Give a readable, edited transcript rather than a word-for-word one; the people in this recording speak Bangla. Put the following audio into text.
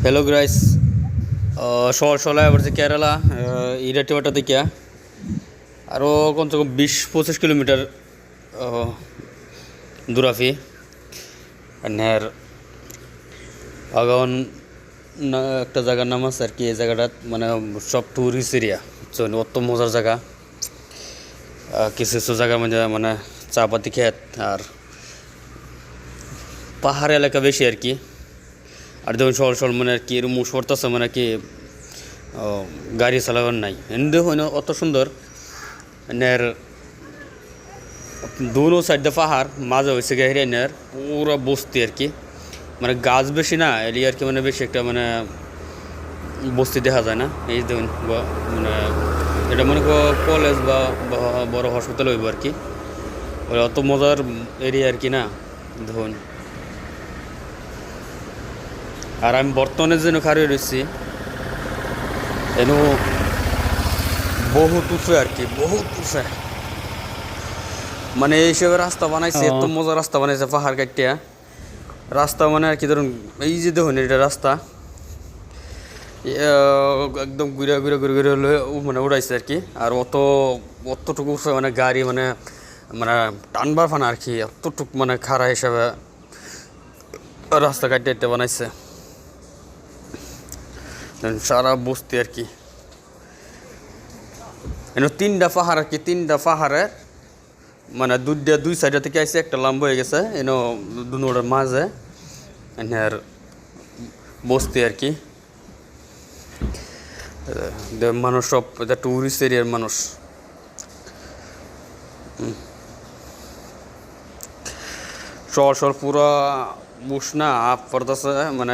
হ্যালো গাইস, সলাই আবার যে কেরালা ইরাটিওয়াটা থেকে আরও কমসে কম 20-25 কিলোমিটার দূরাফি আর আগান একটা জায়গার নাম আছে আর কি। এই জায়গাটা মানে সব ট্যুরিস্ট এরিয়া, অত মজার জায়গা। কিছু কিছু জায়গার মধ্যে মানে চা পাতি খেত আর পাহাড় এলাকা বেশি আর কি। আর দেখুন সল সল মানে আর কি এরকম পড়তেছে মানে কি গাড়ি চালাবার নাই। এনে দেখুন অত সুন্দর এনের দুনো সাইড দিয়ে পাহাড়, মাঝে হয়েছে গেহিরে এনের পুরো বস্তি আর কি। মানে গাছ বেশি না এলি আর কি, মানে বেশি একটা মানে বস্তি দেখা যায় না। এই দেখুন মানে এটা মনে করো কলেজ বা বড় হসপিটাল হইব আর কি। অত মজার এরিয়া আর কি না দেখুন। আর আমি বর্তমানে যেন খাড়িয়ে রয়েছি এনু বহুত উঁচু আর কি, বহুত উঁচু। মানে এই হিসেবে রাস্তা বানাইছে, এত মজার রাস্তা বানাইছে পাহাড় কাটিয়া। রাস্তা মানে আর কি ধরুন এই যে দেখুন এটা রাস্তা একদম ঘুরে ঘুরে ঘুরে ঘুরে হলে মানে উড়াইছে আর কি। আর অতটুকু উঁচু মানে গাড়ি মানে মানে টানবার ফানা আর কি, অতটুক মানে খাড়া হিসাবে রাস্তা কাটিয়ে বানাইছে। সারা বস্তি আর কি। এনে তিনটা পাহাড় আর কি, তিনটা পাহাড়ে মানে দুই সাইডে থেকে আসছে, একটা লম্বা হয়ে গেছে এনে দুটার মাঝে এনার বস্তি আর কি। মানুষ সব এটা টুরিস্ট এরিয়ার মানুষ। সর পুরা বুস না আপ পড়তেছে মানে